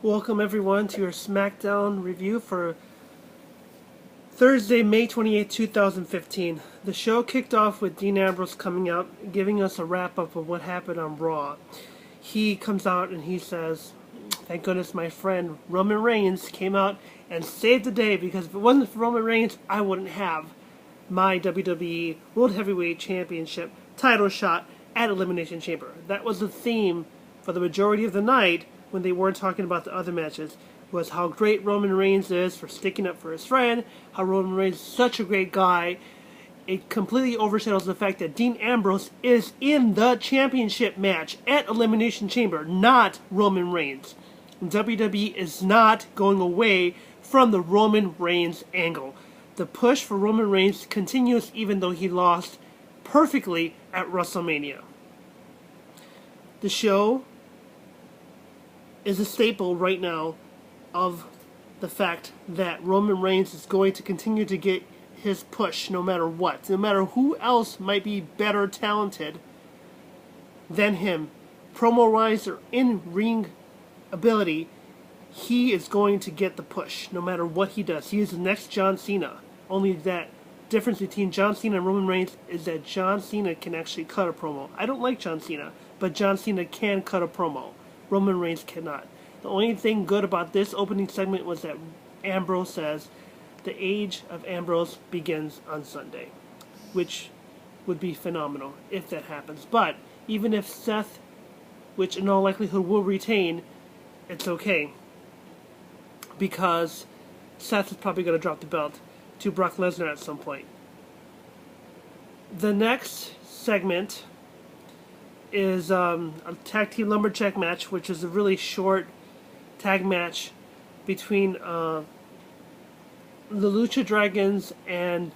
Welcome everyone to your Smackdown review for Thursday, May 28, 2015. The show kicked off with Dean Ambrose coming out, giving us a wrap-up of what happened on Raw. He comes out and he says, thank goodness my friend Roman Reigns came out and saved the day, because if it wasn't for Roman Reigns, I wouldn't have my WWE World Heavyweight Championship title shot at Elimination Chamber. That was the theme for the majority of the night when they weren't talking about the other matches, was how great Roman Reigns is for sticking up for his friend, how Roman Reigns is such a great guy. It completely overshadows the fact that Dean Ambrose is in the championship match at Elimination Chamber, not Roman Reigns. WWE is not going away from the Roman Reigns angle. The push for Roman Reigns continues even though he lost perfectly at WrestleMania. The show is a staple right now of the fact that Roman Reigns is going to continue to get his push no matter what. No matter who else might be better talented than him, promo-wise or in-ring ability, he is going to get the push no matter what he does. He is the next John Cena. Only that difference between John Cena and Roman Reigns is that John Cena can actually cut a promo. I don't like John Cena, but John Cena can cut a promo. Roman Reigns cannot. The only thing good about this opening segment was that Ambrose says the age of Ambrose begins on Sunday, which would be phenomenal if that happens. But even if Seth, which in all likelihood will retain, it's okay, because Seth is probably going to drop the belt to Brock Lesnar at some point. The next segment is a tag team lumberjack match, which is a really short tag match between the Lucha Dragons and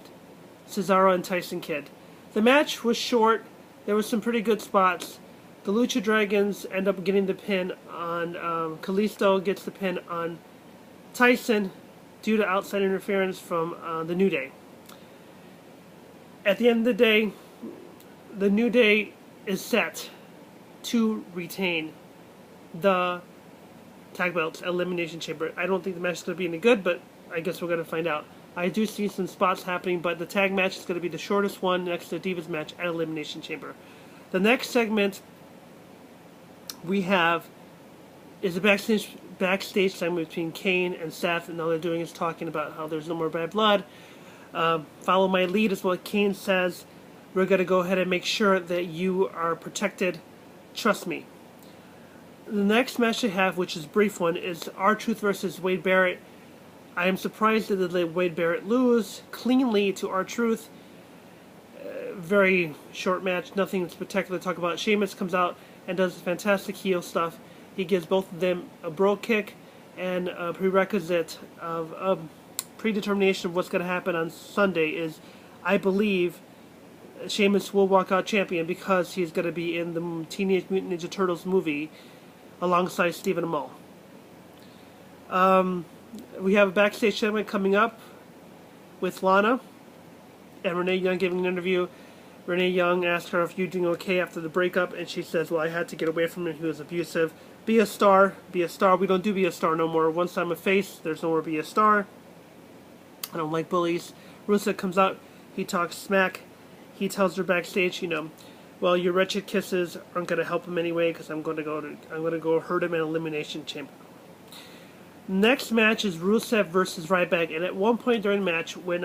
Cesaro and Tyson Kidd. The match was short. There was some pretty good spots. The Lucha Dragons end up getting the pin on Kalisto gets the pin on Tyson due to outside interference from the New Day. At the end of the day, the New Day is set to retain the tag belts at Elimination Chamber. I don't think the match is going to be any good, but I guess we're going to find out. I do see some spots happening, but the tag match is going to be the shortest one next to the Divas match at Elimination Chamber. The next segment we have is a backstage segment between Kane and Seth, and all they're doing is talking about how there's no more bad blood. Follow my lead is what Kane says. We're going to go ahead and make sure that you are protected. Trust me. The next match I have, which is a brief one, is R-Truth versus Wade Barrett. I am surprised that they let Wade Barrett lose cleanly to R-Truth. Very short match, nothing spectacular to talk about. Sheamus comes out and does fantastic heel stuff. He gives both of them a bro kick and a prerequisite of predetermination of what's going to happen on Sunday is, I believe, Sheamus will walk out champion because he's going to be in the Teenage Mutant Ninja Turtles movie alongside Stephen Amell. We have a backstage segment coming up with Lana and Renee Young giving an interview. Renee Young asked her if you're doing okay after the breakup, and she says, well, I had to get away from him. He was abusive. Be a star. Be a star. We don't do be a star no more. Once I'm a face, there's no more be a star. I don't like bullies. Rusev comes out. He talks smack. He tells her backstage, well, your wretched kisses aren't going to help him anyway, because I'm going to go hurt him in Elimination Chamber. Next match is Rusev versus Ryback, and at one point during the match, when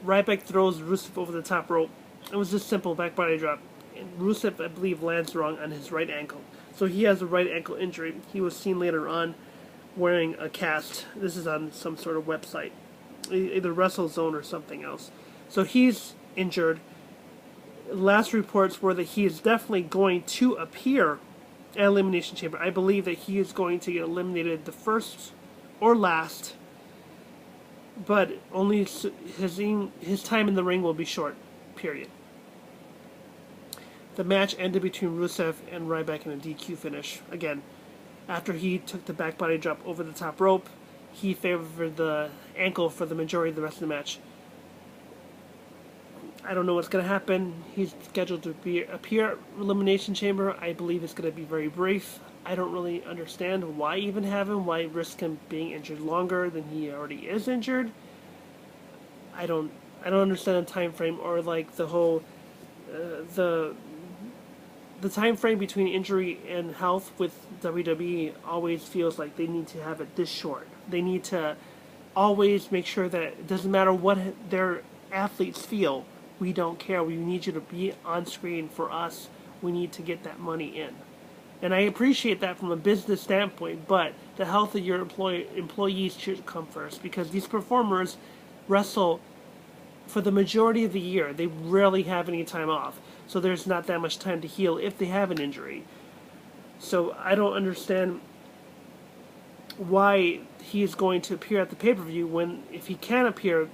Ryback throws Rusev over the top rope, it was just simple back body drop. And Rusev, I believe, lands wrong on his right ankle, so he has a right ankle injury. He was seen later on wearing a cast. This is on some sort of website, either WrestleZone or something else. So he's injured. Last reports were that he is definitely going to appear at Elimination Chamber. I believe that he is going to get eliminated the first or last, but only his time in the ring will be short, period. The match ended between Rusev and Ryback in a DQ finish. Again, after he took the back body drop over the top rope, he favored the ankle for the majority of the rest of the match. I don't know what's going to happen. He's scheduled to appear at Elimination Chamber. I believe it's going to be very brief. I don't really understand why even have him, why risk him being injured longer than he already is injured. I don't understand the time frame, or like the whole the time frame between injury and health with WWE always feels like they need to have it this short. They need to always make sure that it doesn't matter what their athletes feel. We don't care. We need you to be on screen for us. We need to get that money in. And I appreciate that from a business standpoint, but the health of your employees should come first, because these performers wrestle for the majority of the year. They rarely have any time off, so there's not that much time to heal if they have an injury. So I don't understand why he is going to appear at the pay-per-view when, if he can appear,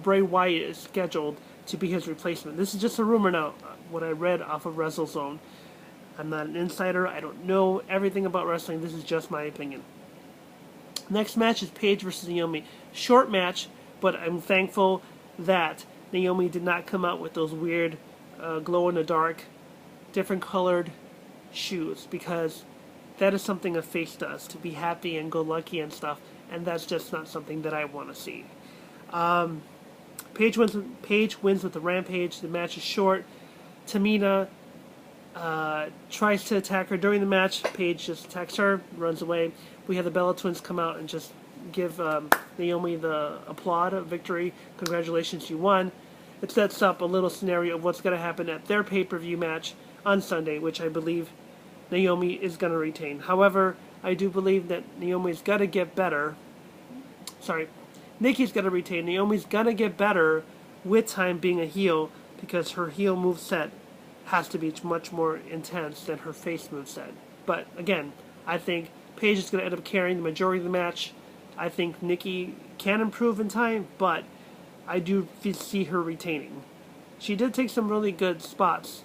Bray Wyatt is scheduled to be his replacement. This is just a rumor now, what I read off of WrestleZone. I'm not an insider. I don't know everything about wrestling. This is just my opinion. Next match is Paige versus Naomi. Short match, but I'm thankful that Naomi did not come out with those weird glow-in-the-dark, different colored shoes, because that is something a face does, to be happy and go lucky and stuff, and that's just not something that I want to see. Paige wins with the Rampage. The match is short. Tamina tries to attack her during the match. Paige just attacks her, runs away. We have the Bella Twins come out and just give Naomi the applaud of victory. Congratulations, you won. It sets up a little scenario of what's going to happen at their pay-per-view match on Sunday, which I believe Naomi is going to retain. However, I do believe that Naomi's got to get better. Sorry, Nikki's going to retain. Naomi's going to get better with time being a heel, because her heel moveset has to be much more intense than her face moveset. But again, I think Paige is going to end up carrying the majority of the match. I think Nikki can improve in time, but I do see her retaining. She did take some really good spots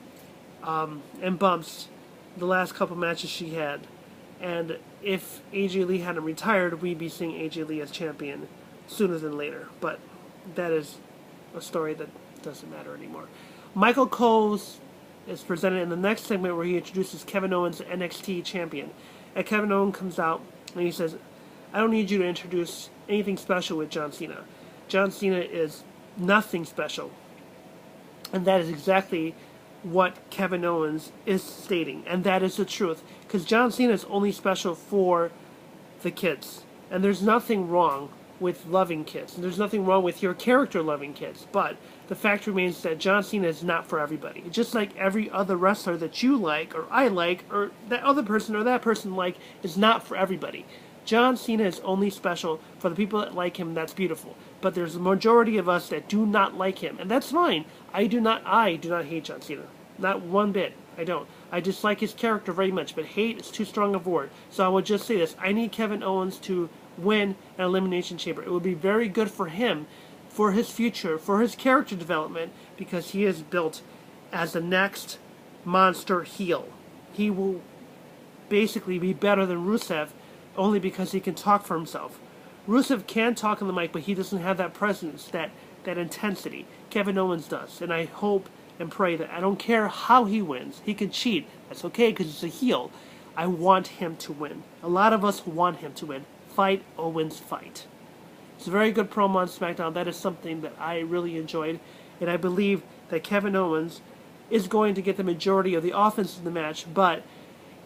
and bumps the last couple matches she had. And if AJ Lee hadn't retired, we'd be seeing AJ Lee as champion sooner than later. But that is a story that doesn't matter anymore. Michael Cole is presented in the next segment, where he introduces Kevin Owens, NXT champion. And Kevin Owens comes out and he says, I don't need you to introduce anything special with John Cena. John Cena is nothing special. And that is exactly what Kevin Owens is stating. And that is the truth. Because John Cena is only special for the kids. And there's nothing wrong with loving kids. And there's nothing wrong with your character loving kids. But the fact remains that John Cena is not for everybody. Just like every other wrestler that you like, or I like, or that other person or that person like, is not for everybody. John Cena is only special for the people that like him. That's beautiful. But there's a majority of us that do not like him, and that's fine. I do not hate John Cena. Not one bit. I don't. I dislike his character very much, but hate is too strong a word. So I will just say this. I need Kevin Owens to win an Elimination Chamber. It would be very good for him, for his future, for his character development, because he is built as the next monster heel. He will basically be better than Rusev, only because he can talk for himself. Rusev can talk on the mic, but he doesn't have that presence, that intensity. Kevin Owens does, and I hope and pray that, I don't care how he wins. He can cheat. That's okay, because he's a heel. I want him to win. A lot of us want him to win. Fight, Owens, fight. It's a very good promo on SmackDown. That is something that I really enjoyed, and I believe that Kevin Owens is going to get the majority of the offense in the match, but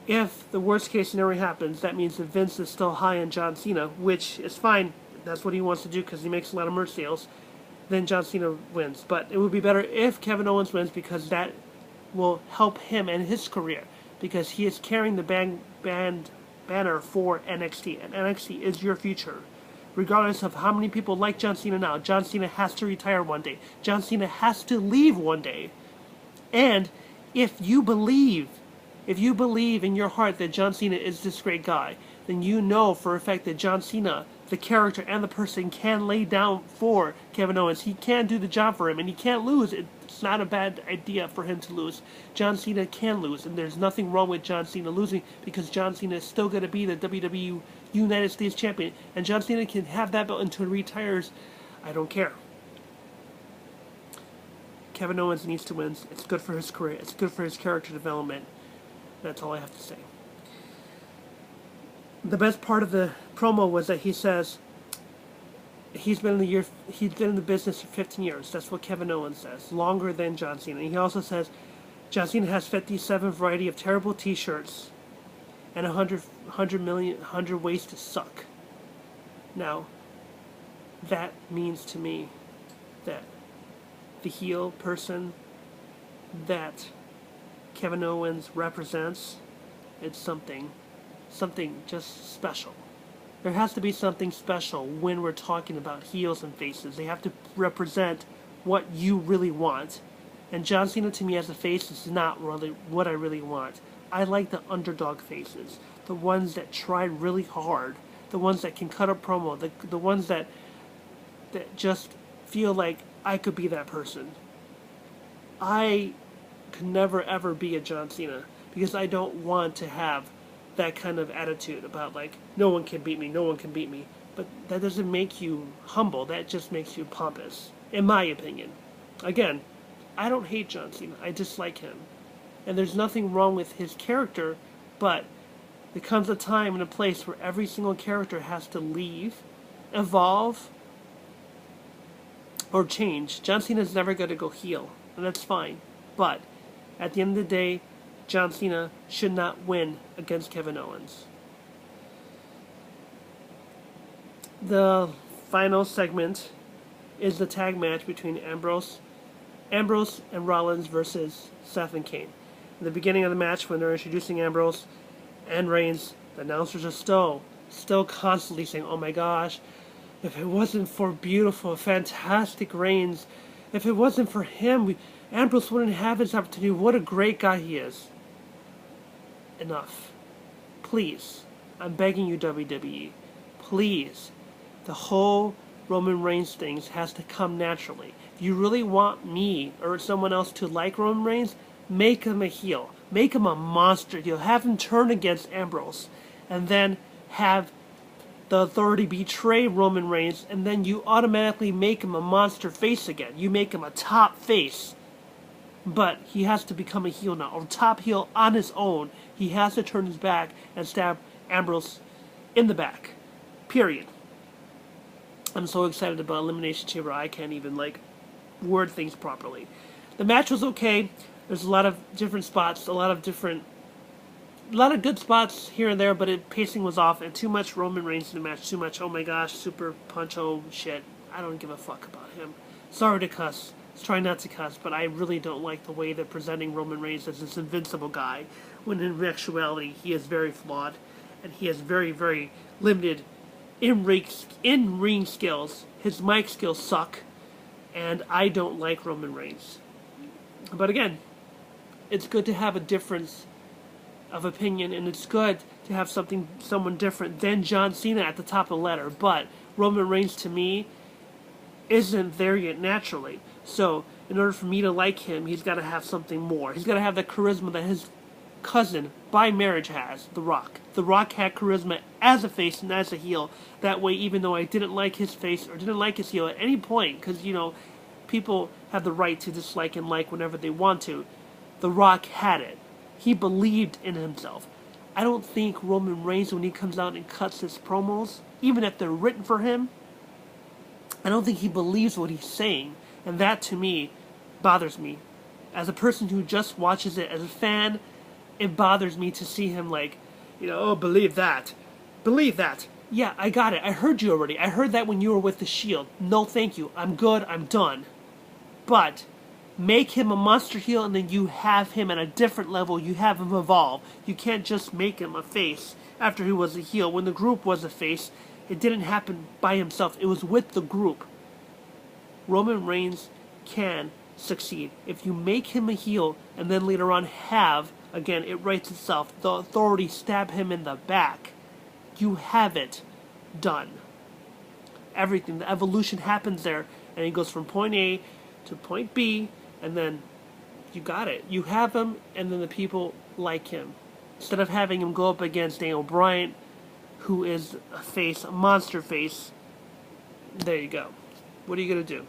if the worst case scenario happens, that means that Vince is still high on John Cena, which is fine. That's what he wants to do, because he makes a lot of merch sales. Then John Cena wins. But it would be better if Kevin Owens wins, because that will help him and his career, because he is carrying the banner for NXT, and NXT is your future. Regardless of how many people like John Cena now, John Cena has to retire one day. John Cena has to leave one day. And if you believe in your heart that John Cena is this great guy, then you know for a fact that John Cena, the character and the person, can lay down for Kevin Owens. He can do the job for him, and he can't lose. It's not a bad idea for him to lose. John Cena can lose, and there's nothing wrong with John Cena losing, because John Cena is still going to be the WWE United States Champion, and John Cena can have that belt until he retires. I don't care. Kevin Owens needs to win. It's good for his career. It's good for his character development. That's all I have to say. the best part of the promo was that he says he's been in the business for 15 years. That's what Kevin Owens says, longer than John Cena. And he also says John Cena has 57 variety of terrible T-shirts and 100 ways to suck. Now, that means to me that the heel person that Kevin Owens represents, it's something just special. There has to be something special when we're talking about heels and faces. They have to represent what you really want. And John Cena, to me, as a face, is not really what I really want. I like the underdog faces, the ones that try really hard, the ones that can cut a promo, the ones that just feel like I could be that person. I could never ever be a John Cena because I don't want to have that kind of attitude about like, no one can beat me, no one can beat me. But that doesn't make you humble, that just makes you pompous, in my opinion. Again, I don't hate John Cena, I dislike him. And there's nothing wrong with his character, but there comes a time and a place where every single character has to leave, evolve, or change. John Cena's never going to go heel, and that's fine. But at the end of the day, John Cena should not win against Kevin Owens. The final segment is the tag match between Ambrose and Rollins versus Seth and Kane. In the beginning of the match, when they're introducing Ambrose and Reigns, the announcers are still constantly saying, oh my gosh, if it wasn't for beautiful, fantastic Reigns, if it wasn't for him, Ambrose wouldn't have his opportunity. What a great guy he is. Enough. Please. I'm begging you, WWE. Please. The whole Roman Reigns thing has to come naturally. If you really want me or someone else to like Roman Reigns, make him a heel. Make him a monster heel. Have him turn against Ambrose. And then have the Authority betray Roman Reigns, and then you automatically make him a monster face again. You make him a top face. But he has to become a heel now, or top heel on his own. He has to turn his back and stab Ambrose in the back. Period. I'm so excited about Elimination Chamber, I can't even, word things properly. The match was okay. There's a lot of different spots, a lot of good spots here and there, but pacing was off, and too much Roman Reigns in the match. Too much, oh my gosh, super punch-o shit. I don't give a fuck about him. Sorry to cuss. Try not to cuss, but I really don't like the way they're presenting Roman Reigns as this invincible guy, when in actuality he is very flawed, and he has very, very limited in-ring skills. His mic skills suck, and I don't like Roman Reigns. But again, it's good to have a difference of opinion, and it's good to have someone different than John Cena at the top of the ladder, but Roman Reigns, to me, isn't there yet naturally. So, in order for me to like him, he's got to have something more. He's got to have the charisma that his cousin, by marriage, has, The Rock. The Rock had charisma as a face and as a heel. That way, even though I didn't like his face or didn't like his heel at any point, because, people have the right to dislike and like whenever they want to, The Rock had it. He believed in himself. I don't think Roman Reigns, when he comes out and cuts his promos, even if they're written for him, I don't think he believes what he's saying. And that, to me, bothers me. As a person who just watches it, as a fan, it bothers me to see him oh, believe that. Believe that. Yeah, I got it. I heard you already. I heard that when you were with The Shield. No, thank you. I'm good. I'm done. But make him a monster heel, and then you have him at a different level. You have him evolve. You can't just make him a face after he was a heel. When the group was a face, it didn't happen by himself. It was with the group. Roman Reigns can succeed. If you make him a heel, and then later on again, it writes itself, the Authority stab him in the back, you have it done. Everything, the evolution happens there, and he goes from point A to point B, and then you got it. You have him, and then the people like him. Instead of having him go up against Daniel Bryan, who is a face, a monster face, there you go. What are you going to do?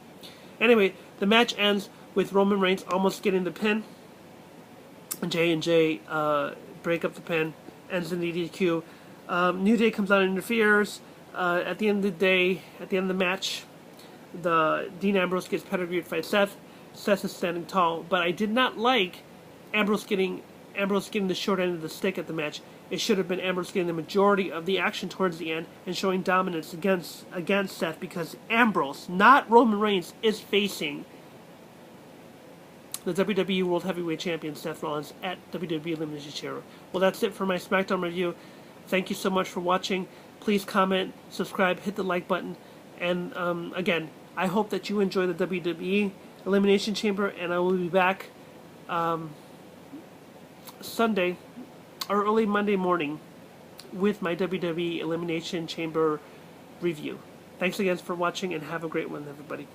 Anyway, the match ends with Roman Reigns almost getting the pin. J&J break up the pin, ends in the DQ. New Day comes out and interferes. At the end of the day, at the end of the match, Dean Ambrose gets pedigreed by Seth. Seth is standing tall, but I did not like Ambrose getting the short end of the stick at the match. It should have been Ambrose getting the majority of the action towards the end and showing dominance against Seth, because Ambrose, not Roman Reigns, is facing the WWE World Heavyweight Champion Seth Rollins at WWE Elimination Chamber. Well, that's it for my SmackDown review. Thank you so much for watching. Please comment, subscribe, hit the like button, and again, I hope that you enjoy the WWE Elimination Chamber, and I will be back Sunday or early Monday morning with my WWE Elimination Chamber review. Thanks again for watching, and have a great one, everybody.